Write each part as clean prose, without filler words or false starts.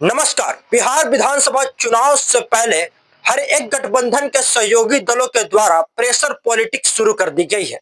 नमस्कार। बिहार विधानसभा चुनाव से पहले हर एक गठबंधन के सहयोगी दलों के द्वारा प्रेशर पॉलिटिक्स शुरू कर दी गई है।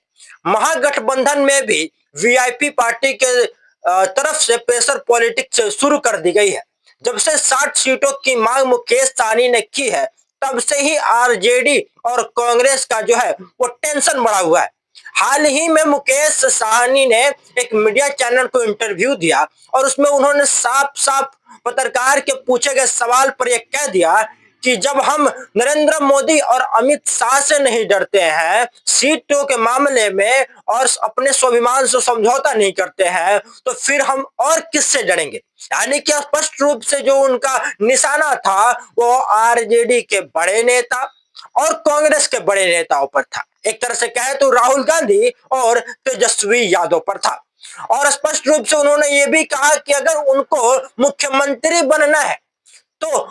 महागठबंधन में भी वीआईपी पार्टी के तरफ से प्रेशर पॉलिटिक्स शुरू कर दी गई है। जब से 60 सीटों की मांग मुकेश सहनी ने की है, तब से ही आरजेडी और कांग्रेस का जो है वो टेंशन बढ़ा हुआ है। हाल ही में मुकेश सहनी ने एक मीडिया चैनल को इंटरव्यू दिया और उसमें उन्होंने साफ साफ पत्रकार के पूछे गए सवाल पर यह कह दिया कि जब हम नरेंद्र मोदी और अमित शाह से नहीं डरते हैं सीटों के मामले में और अपने स्वाभिमान से समझौता नहीं करते हैं, तो फिर हम और किससे डरेंगे। यानी कि स्पष्ट रूप से जो उनका निशाना था वो आरजेडी के बड़े नेता और कांग्रेस के बड़े नेताओं पर था। एक तरह से कहे तो राहुल गांधी और तेजस्वी यादव पर था। और स्पष्ट रूप से उन्होंने ये भी कहा कि अगर उनको मुख्यमंत्री बनना है तो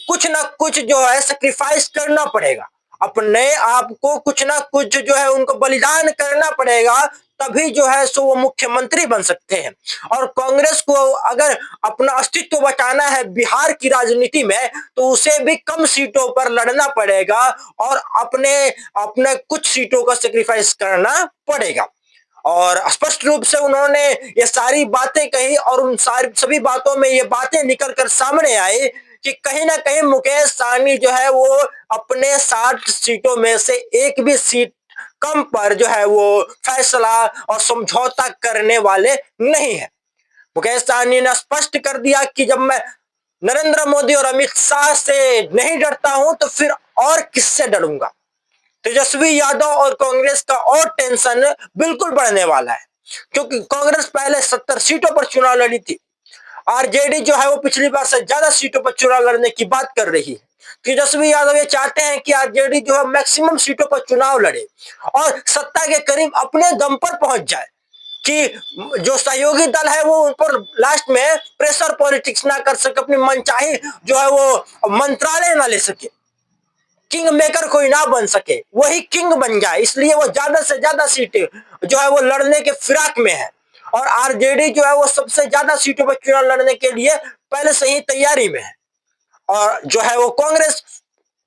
कुछ ना कुछ जो है सैक्रिफाइस करना पड़ेगा, अपने आप को कुछ ना कुछ जो है उनको बलिदान करना पड़ेगा, तभी जो है सो वो मुख्यमंत्री बन सकते हैं। और कांग्रेस को अगर अपना अस्तित्व बचाना है बिहार की राजनीति में, तो उसे भी कम सीटों पर लड़ना पड़ेगा और अपने अपने कुछ सीटों का सैक्रिफाइस करना पड़ेगा। और स्पष्ट रूप से उन्होंने ये सारी बातें कही और उन सारी सभी बातों में ये बातें निकल कर सामने आई कि कहीं ना कहीं मुकेश सहनी जो है वो अपने 60 सीटों में से एक भी सीट कम पर जो है वो फैसला और समझौता करने वाले नहीं है। मुकेश सहनी ने स्पष्ट कर दिया कि जब मैं नरेंद्र मोदी और अमित शाह से नहीं डरता हूं तो फिर और किससे डरूंगा। तेजस्वी यादव और कांग्रेस का और टेंशन बिल्कुल बढ़ने वाला है, क्योंकि कांग्रेस पहले 70 सीटों पर चुनाव लड़ी थी। आरजेडी जो है वो पिछली बार से ज्यादा सीटों पर चुनाव लड़ने की बात कर रही है। तेजस्वी यादव ये चाहते हैं कि आरजेडी जो है मैक्सिमम सीटों पर चुनाव लड़े और सत्ता के करीब अपने दम पर पहुंच जाए कि जो सहयोगी दल है वो उन पर लास्ट में प्रेशर पॉलिटिक्स ना कर सके, अपनी मनचाही जो है वो मंत्रालय ना ले सके, किंग मेकर कोई ना बन सके, वही किंग बन जाए। इसलिए वो ज्यादा से ज्यादा सीटें जो है वो लड़ने के फिराक में है। और आरजेडी जो है वो सबसे ज्यादा सीटों पर चुनाव लड़ने के लिए पहले से ही तैयारी में है। और जो है वो कांग्रेस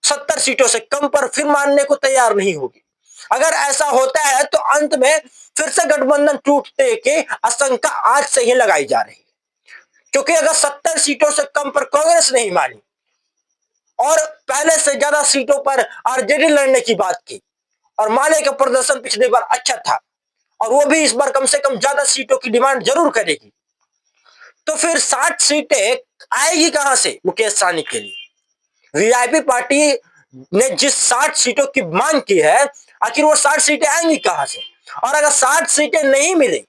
70 सीटों से कम पर फिर मानने को तैयार नहीं होगी। अगर ऐसा होता है तो अंत में फिर से गठबंधन टूटने की आशंका आज से ही लगाई जा रही है, क्योंकि अगर 70 सीटों से कम पर कांग्रेस नहीं मानी और पहले से ज्यादा सीटों पर आरजेडी लड़ने की बात की और माले का प्रदर्शन पिछली बार अच्छा था और वो भी इस बार कम से कम ज्यादा सीटों की डिमांड जरूर करेगी, तो फिर 60 सीटें आएगी कहां से मुकेश सहनी के लिए। वीआईपी पार्टी ने जिस 60 सीटों की मांग की है, आखिर वो 60 सीटें आएंगी कहां से। और अगर 60 सीटें नहीं मिली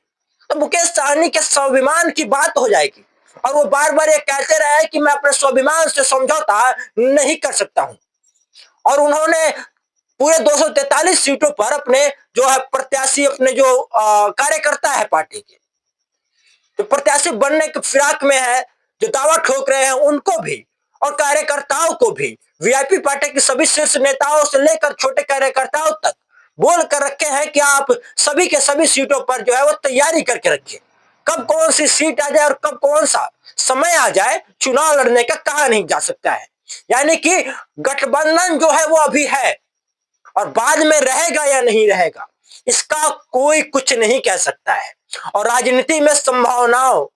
तो मुकेश सहनी के स्वाभिमान की बात हो जाएगी और वो बार बार ये कहते रहे कि मैं अपने स्वाभिमान से समझौता नहीं कर सकता हूं। और उन्होंने पूरे 243 सीटों पर अपने जो है प्रत्याशी, अपने जो कार्यकर्ता है पार्टी के, जो प्रत्याशी बनने के फिराक में है, जो दावा ठोक रहे हैं, उनको भी और कार्यकर्ताओं को भी, वीआईपी पार्टी के सभी शीर्ष नेताओं से लेकर छोटे कार्यकर्ताओं तक बोल कर रखे हैं कि आप सभी के सभी सीटों पर जो है वो तैयारी करके रखिए। कब कौन सी सीट आ जाए और कब कौन सा समय आ जाए चुनाव लड़ने का कहा नहीं जा सकता है। यानी कि गठबंधन जो है वो अभी है और बाद में रहेगा या नहीं रहेगा इसका कोई कुछ नहीं कह सकता है। और राजनीति में संभावनाओं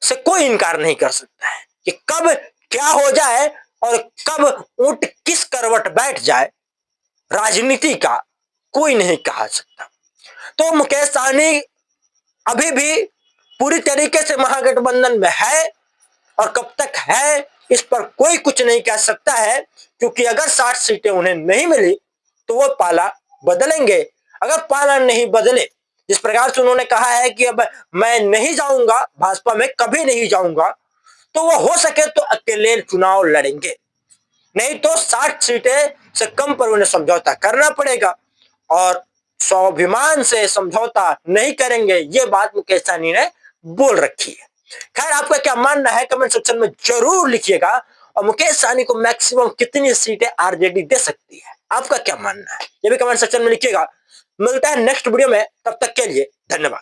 से कोई इनकार नहीं कर सकता है कि कब क्या हो जाए और कब ऊंट किस करवट बैठ जाए, राजनीति का कोई नहीं कहा सकता। तो मुकेश सहनी अभी भी पूरी तरीके से महागठबंधन में है और कब तक है इस पर कोई कुछ नहीं कह सकता है, क्योंकि अगर 60 सीटें उन्हें नहीं मिली तो वो पाला बदलेंगे। अगर पाला नहीं बदले, जिस प्रकार से उन्होंने कहा है कि अब मैं नहीं जाऊंगा भाजपा में, कभी नहीं जाऊंगा, तो वो हो सके तो अकेले चुनाव लड़ेंगे, नहीं तो 60 सीटें से कम पर उन्हें समझौता करना पड़ेगा और स्वाभिमान से समझौता नहीं करेंगे। ये बात मुकेश सहनी ने बोल रखी है। खैर, आपका क्या मानना है कमेंट सेक्शन में जरूर लिखिएगा। और मुकेश सहनी को मैक्सिमम कितनी सीटें आरजेडी दे सकती है, आपका क्या मानना है, ये भी कमेंट सेक्शन में लिखिएगा। मिलता है नेक्स्ट वीडियो में, तब तक के लिए धन्यवाद।